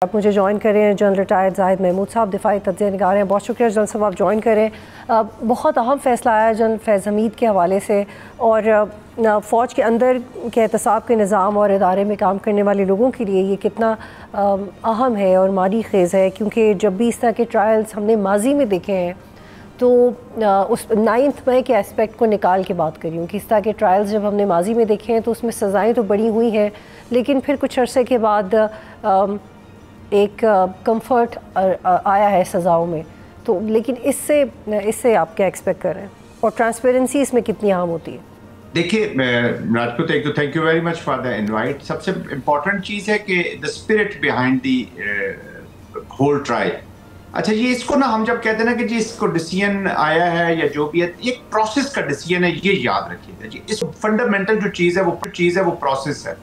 आप मुझे ज्वाइन करें जनरल रिटायर्ड जाहिद महमूद साहब, दिफाई तज्ज़िया निगार हैं। बहुत शुक्रिया जनरल साहब, आप ज्वाइन करें। बहुत अहम फ़ैसला आया जनरल फैज़ हमीद के हवाले से, और फ़ौज के अंदर के एहतसाब के निज़ाम और इदारे में काम करने वाले लोगों के लिए ये कितना अहम है और मानी ख़ेज़ है, क्योंकि जब भी इस तरह के ट्रायल्स हमने माजी में देखे हैं तो उस 9 मई के एस्पेक्ट को निकाल के बात करी हूँ कि इस तरह के ट्रायल्स जब हमने माजी में देखे हैं तो उसमें सज़ाएँ तो बड़ी हुई हैं, लेकिन फिर कुछ अरसे के बाद एक कंफर्ट आया है सज़ाओं में। तो लेकिन इससे आप क्या एक्सपेक्ट कर रहे हैं, और ट्रांसपेरेंसी इसमें कितनी अहम होती है? देखिए राजपूत, एक तो thank you very much for the invite. सबसे इम्पोर्टेंट चीज़ है कि the spirit behind the whole trial. अच्छा, ये इसको ना हम जब कहते हैं ना कि जी इसको डिसीजन आया है या जो भी है, ये प्रोसेस का डिसीजन है, ये याद रखिएगा जी। इस फंडामेंटल जो चीज़ है वो प्रोसेस है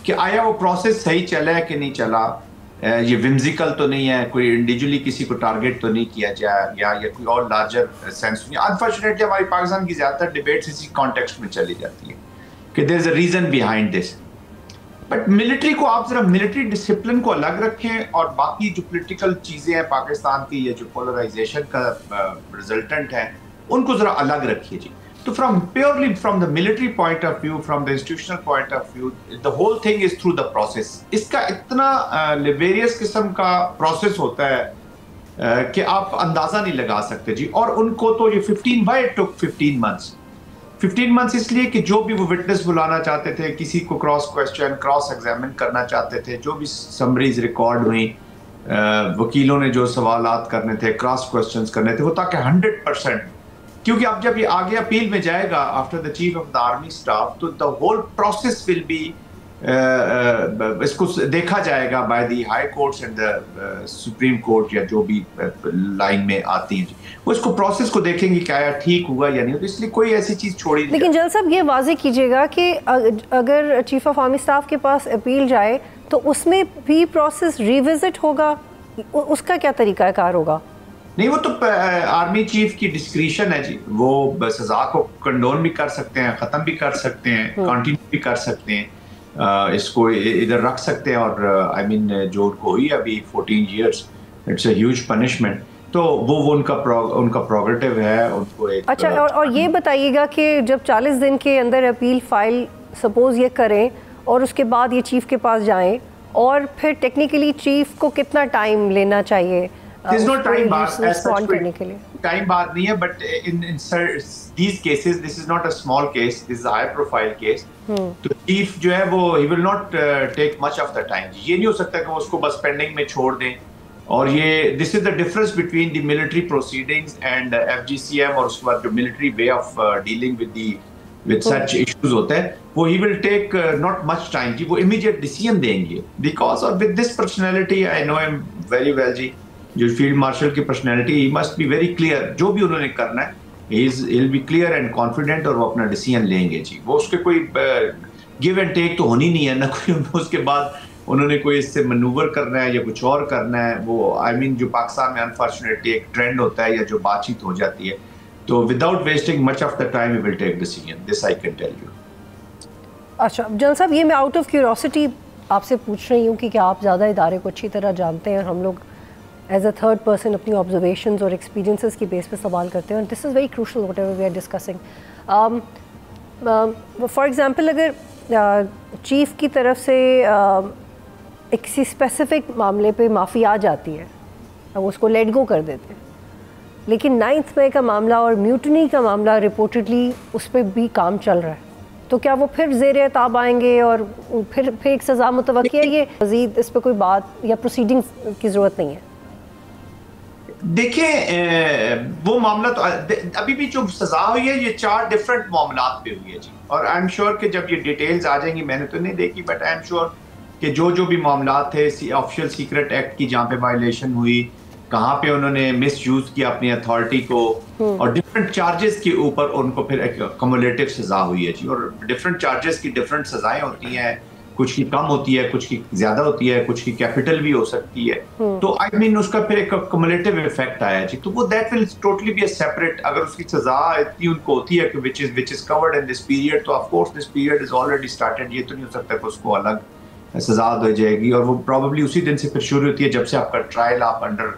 कि आया वो प्रोसेस सही चला है कि नहीं चला। ये विम्जिकल तो नहीं है, कोई इंडिविजुअली किसी को टारगेट तो नहीं किया जाए या कोई और लार्जर सेंस नहीं। अनफॉर्चुनेटली हमारी पाकिस्तान की ज़्यादातर डिबेट्स इसी कॉन्टेक्स्ट में चली जाती है कि there is a reason behind this. But military को आप जरा मिलिट्री डिसिप्लिन को अलग रखें और बाकी जो पॉलिटिकल चीज़ें हैं पाकिस्तान की, या जो पोलराइजेशन का रिजल्टेंट है, उनको जरा अलग रखिए जी। तो purely from the military point of view, from the institutional point of view, the whole thing is through the process. इसका इतना लेबेरियस किस्म का प्रोसेस होता है कि आप अंदाजा नहीं लगा सकते जी। और उनको तो ये 15 months 15 months इसलिए कि जो भी वो विटनेस बुलाना चाहते थे, किसी को क्रॉस क्वेश्चन क्रॉस एग्जामिन करना चाहते थे, जो भी समरीज रिकॉर्ड हुई, वकीलों ने जो सवालात करने थे, क्रॉस क्वेश्चंस करने थे, वो ताकि 100%, क्योंकि अब जब ये आगे अपील में जाएगा after the chief of the army staff, तो the whole process will be, इसको देखा जाएगा by the high courts and the Supreme Court, या जो भी लाइन में आती है, वो इसको प्रोसेस को देखेंगे क्या ठीक हुआ या नहीं। तो इसलिए कोई ऐसी चीज छोड़ी नहीं। लेकिन जनरल साहब ये वाजे कीजिएगा कि अगर चीफ ऑफ आर्मी स्टाफ के पास अपील जाए तो उसमें भी प्रोसेस रिविजिट होगा, उसका क्या तरीका कार होगा? नहीं, वो तो आर्मी चीफ की डिस्क्रिशन है जी। वो सजा को कंडोन भी कर सकते हैं, खत्म भी कर सकते हैं, कंटिन्यू भी कर सकते हैं, इसको इधर रख सकते हैं। और आई मीन जो उनको हुई अभी 14 years, it's a huge punishment. तो वो उनका प्रोग्रेटिव है, उनको एक। अच्छा, और ये बताइएगा कि जब 40 दिन के अंदर अपील फाइल सपोज ये करें और उसके बाद ये चीफ के पास जाएं, और फिर टेक्निकली चीफ को कितना टाइम लेना चाहिए? There's no time bar as such, करने के लिए time bar नहीं है, but in these cases, this is not a small case, this is a high profile case. तो चीफ जो है वो he will not take much of the time. ये नहीं हो सकता कि वो उसको बस पेंडिंग में छोड़ दें। और ये this is the difference between the military proceedings and FGCM, और उसके बाद जो military way of dealing with such issues होता है, वो he will take not much time जी। वो immediate decision देंगे, because और with this personality, I know him very well जी, जो फील्ड मार्शल की personality, he must be very clear. जो भी उन्होंने करना है, he'll be clear and confident, और वो अपना डिसीजन लेंगे जी। वो उसके कोई गिव एंड टेक तो होनी नहीं है ना कोई। उसके बाद उन्होंने कोई इससे मनूवर करना है या कुछ और करना है, वो आई मीन जो पाकिस्तान में अनफॉर्चुनेटली एक ट्रेंड होता है या जो बातचीत हो जाती है, तो without wasting much of the time he will take decision, this I can tell you. अच्छा जनरल साहब, ये मैं आउट ऑफ क्यूरोसिटी आपसे पूछ रही हूँ कि क्या आप ज़्यादा इदारे को अच्छी तरह जानते हैं। हम लोग एज अ थर्ड पर्सन अपनी ऑब्जर्वेशंस और एक्सपीरियंसेस की बेस पे सवाल करते हैं, और this is very crucial whatever we are discussing. For example, अगर चीफ की तरफ से एक किसी स्पेसिफिक मामले पे माफ़ी आ जाती है, अब उसको लेट गो कर देते हैं, लेकिन 9 मई का मामला और म्यूटनी का मामला रिपोर्टेडली उस पर भी काम चल रहा है, तो क्या वो फिर ज़ेर ताब आएंगे और फिर एक सज़ा मुतवक्की है? ये मज़ीद इस पर कोई बात या प्रोसीडिंग की ज़रूरत नहीं है? देखिए, वो मामला तो अभी भी जो सजा हुई है, ये 4 डिफरेंट मामलात पे हुई है जी। और आई एम श्योर कि जब ये डिटेल्स आ जाएंगी, मैंने तो नहीं देखी, बट आई एम श्योर कि जो भी मामलात थे, ऑफिशियल सीक्रेट एक्ट की जहाँ पे वायलेशन हुई, कहाँ पे उन्होंने मिस यूज किया अपनी अथॉरिटी को, और डिफरेंट चार्जेस के ऊपर उनको फिर एक कम्युलेटिव सजा हुई है जी। और डिफरेंट चार्जेस की डिफरेंट सजाएं होती हैं, कुछ की कम होती है, कुछ की ज्यादा होती है, कुछ की कैपिटल भी हो सकती है। तो आई मीन उसका फिर एक कम्युलेटिव इफेक्ट आया जी। तो वो that will totally be a separate, अगर उसकी सजा इतनी उनको होती है कि which is covered in this period, तो of course this period is already started. ये तो नहीं हो सकता कि उसको अलग सजा दी जाएगी, और वो प्रॉब्ली उसी दिन से फिर शुरू होती है जब से आपका ट्रायल, आप अंडर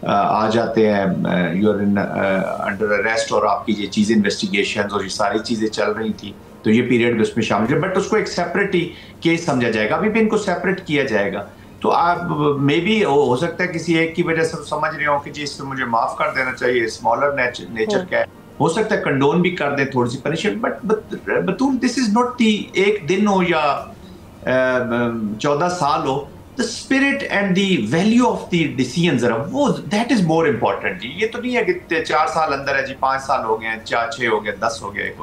आ जाते हैं, you are in under arrest, और आपकी ये चीज़ें इन्वेस्टिगेशन और ये सारी चीज़ें चल रही थी, तो ये पीरियड भी उसमें शामिल है। बट उसको एक सेपरेट ही केस समझा जाएगा, अभी भी इनको सेपरेट किया जाएगा। तो आप मे बी हो सकता है किसी एक की वजह से समझ रहे हो कि जी इसको मुझे माफ कर देना चाहिए, स्मॉलर नेचर का है, हो सकता है कंडोन भी कर दे थोड़ी सी पनिशमेंट, बट बतूल दिस इज नॉट दी एक दिन हो या 14 साल हो, the spirit and the value of the decision जरा वो दैट इज मोर इम्पोर्टेंट जी। ये तो नहीं है कि 4 साल अंदर है जी, 5 साल हो गए, 4 6 हो गए, 10 हो गए।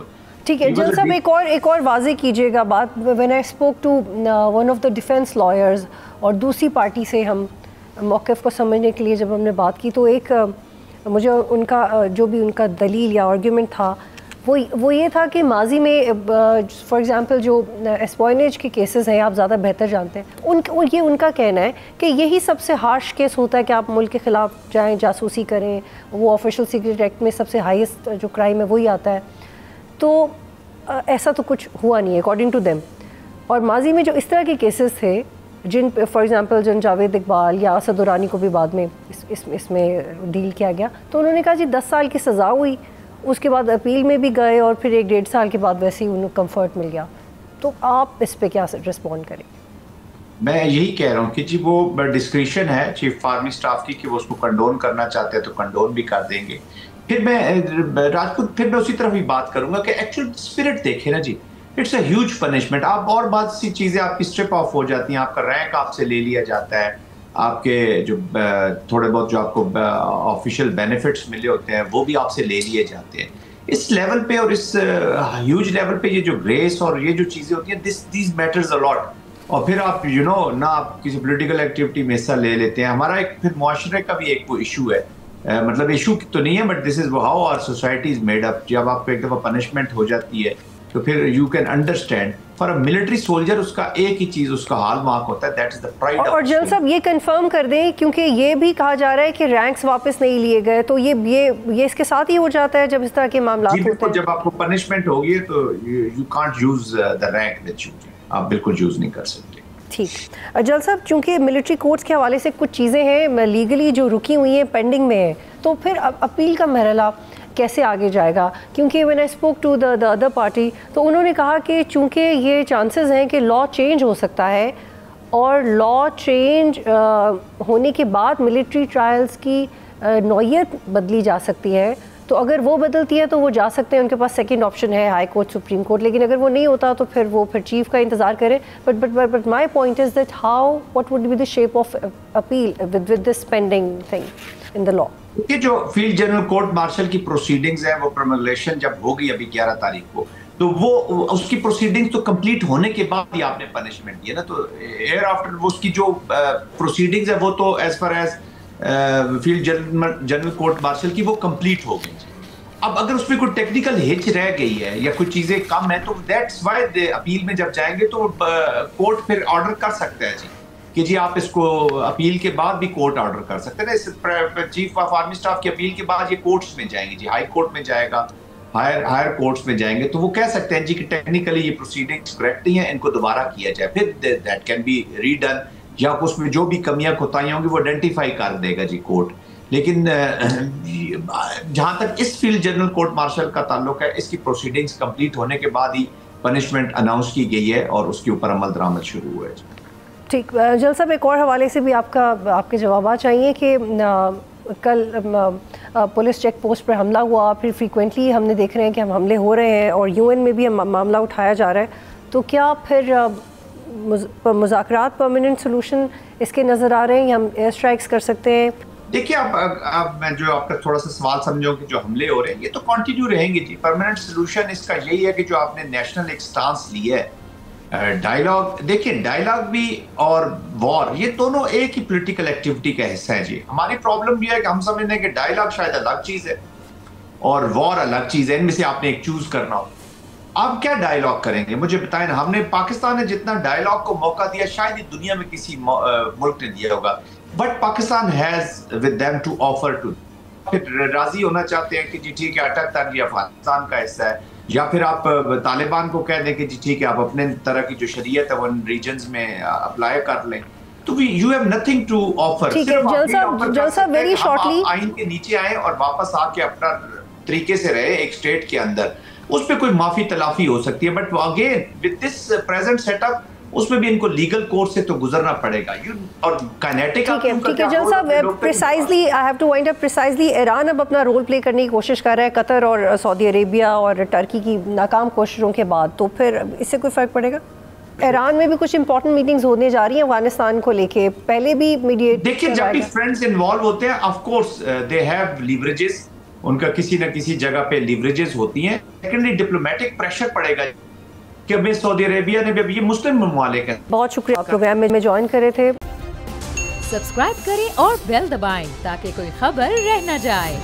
ठीक है जल साहब, एक और वाजे कीजिएगा बात। When I spoke to one of the defence lawyers, और दूसरी पार्टी से हम मौक़िफ़ को समझने के लिए जब हमने बात की, तो एक मुझे उनका जो भी उनका दलील या आर्ग्यूमेंट था वो ये था कि माजी में फॉर एग्ज़ाम्पल जो एस्पॉइनेज के केसेस हैं, आप ज़्यादा बेहतर जानते हैं, ये उनका कहना है कि यही सबसे हार्श केस होता है कि आप मुल्क के ख़िलाफ़ जाएँ, जासूसी करें, वो ऑफिशियल सीक्रेट एक्ट में सबसे हाईएस्ट जो क्राइम है वही आता है। तो ऐसा तो कुछ हुआ नहीं है अकॉर्डिंग टू देम। और माजी में जो इस तरह के केसेस थे, जिन फॉर एग्ज़ाम्पल जिन जावेद इकबाल या असद दुरानी को भी बाद में इसमें डील किया गया, तो उन्होंने कहा जी 10 साल की सज़ा हुई, उसके बाद अपील में भी गए, और फिर 1-1.5 साल के बाद वैसे ही उन्हें कंफर्ट मिल गया। तो आप इस पर क्या रिस्पॉन्ड करेंगे? मैं यही कह रहा हूँ कि जी वो डिस्क्रिशन है चीफ फार्मिंग स्टाफ की कि वो उसको कंडोन करना चाहते हैं तो कंडोन भी कर देंगे। फिर मैं राजपूत, फिर मैं उसी तरफ ही बात करूंगा कि एक्चुअल स्पिरिट देखे ना जी, इट्स अ ह्यूज पनिशमेंट। आप और बहुत सी चीजें आपकी स्ट्रिप ऑफ हो जाती हैं, आपका रैंक आपसे ले लिया जाता है, आपके जो थोड़े बहुत जो आपको ऑफिशियल बेनिफिट्स मिले होते हैं वो भी आपसे ले लिए जाते हैं। इस लेवल पे और इस ह्यूज लेवल पे ये जो ग्रेस और ये जो चीजें होती हैं, दीज मैटर्स अ लॉट। और फिर आप ना आप किसी पॉलिटिकल एक्टिविटी में हिस्सा ले लेते हैं। हमारा एक फिर मुआशरे का भी एक वो इशू है, मतलब इशू तो नहीं है but this is how our society is made up. जब आपको एक दफा पनिशमेंट हो जाती है तो फिर you can understand for a military soldier उसका एक ही चीज उसका हाल मार्क होता है, दैट इज द प्राइड। और जल साहब ये कंफर्म कर दें, क्योंकि ये भी कहा जा रहा है कि रैंक्स वापस नहीं लिए गए, तो ये इसके साथ ही हो जाता है जब इस तरह के मामला होते हैं। जब आपको पनिशमेंट होगी तो you can't use the rank with you, आप बिल्कुल यूज नहीं कर सकते। ठीक जल साहब, चूँकि मिलिट्री कोर्ट्स के हवाले से कुछ चीज़ें हैं लीगली जो रुकी हुई हैं, पेंडिंग में है, तो फिर अपील का मरहला कैसे आगे जाएगा? क्योंकि when I spoke to the other party, तो उन्होंने कहा कि चूँकि ये चांसेस हैं कि लॉ चेंज हो सकता है, और लॉ चेंज होने के बाद मिलिट्री ट्रायल्स की नौइयत बदली जा सकती है, तो अगर वो बदलती है तो वो जा सकते हैं, उनके पास सेकंड ऑप्शन है हाई कोर्ट, सुप्रीम कोर्ट। लेकिन अगर वो नहीं होता तो फिर चीफ का इंतज़ार करें। But my point is that how what would be the shape of appeal with this pending thing in the law? ये जो फील्ड जनरल कोर्ट मार्शल की प्रोसीडिंग्स है, वो प्रोमलगेशन जब होगी अभी 11 तारीख को, तो वो उसकी प्रोसीडिंग्स तो कंप्लीट होने के बाद ही आपने पनिशमेंट दिया ना, तो एयर आफ्टर वो उसकी जो प्रोसीडिंग्स है वो तो as far as field general court martial की वो कंप्लीट हो गई। अब अगर उसमें कोई टेक्निकल हिच रह गई है या कुछ चीजें कम है, तो दैट्स व्हाई अपील में जब जाएंगे तो कोर्ट फिर ऑर्डर कर सकता है जी कि जी आप इसको अपील के बाद भी कोर्ट ऑर्डर कर सकते हैं ना। चीफ ऑफ आर्मी स्टाफ की अपील के बाद ये कोर्ट्स में जाएंगे जी, हाई कोर्ट में जाएगा, हायर कोर्ट्स में जाएंगे, तो वो कह सकते हैं जी कि टेक्निकली ये प्रोसीडिंग्स करेक्ट नहीं है, इनको दोबारा किया जाए, फिर दैट कैन बी रीडन, या उसमें जो भी कमियां कोताहियां होंगी वो आइडेंटिफाई कर देगा जी कोर्ट। लेकिन जहां तक इस फील्ड जनरल कोर्ट मार्शल का ताल्लुक है, इसकी प्रोसीडिंग्स कंप्लीट होने के बाद ही पनिशमेंट अनाउंस की गई है और उसके ऊपर अमल दरामद शुरू हुआ है। ठीक, जल साहब एक और हवाले से भी आपके जवाब चाहिए कि कल पुलिस चेक पोस्ट पर हमला हुआ, फिर फ्रीक्वेंटली हमने देख रहे हैं कि हम हमले हो रहे हैं और यूएन में भी मामला उठाया जा रहा है, तो क्या फिर मुज़ाकरात परमानेंट सोल्यूशन इसके नज़र आ रहे हैं या हम एयर स्ट्राइक्स कर सकते हैं? देखिए आप मैं जो आपका थोड़ा सा सवाल समझो कि जो हमले हो रहे हैं ये तो कंटिन्यू रहेंगे जी। परमानेंट सोल्यूशन इसका यही है कि जो आपने नेशनल एक स्टांस ली है, डायलॉग, देखिए डायलॉग भी और वॉर ये दोनों एक ही पॉलिटिकल एक्टिविटी का हिस्सा है जी। हमारी प्रॉब्लम ये है कि हम समझते हैं कि डायलॉग शायद अलग चीज है और वॉर अलग चीज है, इनमें से आपने एक चूज करना हो। आप क्या डायलॉग करेंगे मुझे बताएं ना। हमने पाकिस्तान ने जितना डायलॉग को मौका दिया शायद ही दुनिया में किसी मुल्क ने दिया होगा, but Pakistan has with them to offer to, फिर राजी होना चाहते हैं कि जी ठीक है 78 ये अफगानिस्तान का हिस्सा है, या फिर आप तालिबान को कह दें कि जी ठीक है आप अपने तरह की जो शरीयत है वो इन रीजन्स में अप्लाई कर लें, तो you have nothing to offer. ठीक है जल साहब वेरी शॉर्टली आइन के नीचे आए और वापस आके अपना तरीके से रहे एक स्टेट के अंदर, उस पर कोई माफी तलाफी हो सकती है, but again with this present setup उसमें भी इनको लीगल कोर्स से तो गुजरना पड़ेगा। और काइनेटिक ठीक है जल साहब precisely I have to wind up precisely Iran अब अपना रोल प्ले करने की कोशिश कर रहा है कतर और सऊदी अरेबिया और टर्की की नाकाम कोशिशों के बाद, तो फिर इससे कोई फर्क पड़ेगा? ईरान में भी कुछ इंपॉर्टेंट मीटिंग्स होने जा रही हैं अफगानिस्तान को लेके, पहले भी मीडिएट देखिए जब भी फ्रेंड्स इन्वॉल्व होते हैं of course they have leverages, उनका किसी न किसी जगह पे लीवरेजेस होती हैं। सेकेंडली डिप्लोमेटिक प्रेशर पड़ेगा कि अभी सऊदी अरेबिया ने भी, ये मुस्लिम ममालिक है। बहुत शुक्रिया प्रोग्राम में ज्वाइन करे थे। सब्सक्राइब करें और बेल दबाएं ताकि कोई खबर रह न जाए।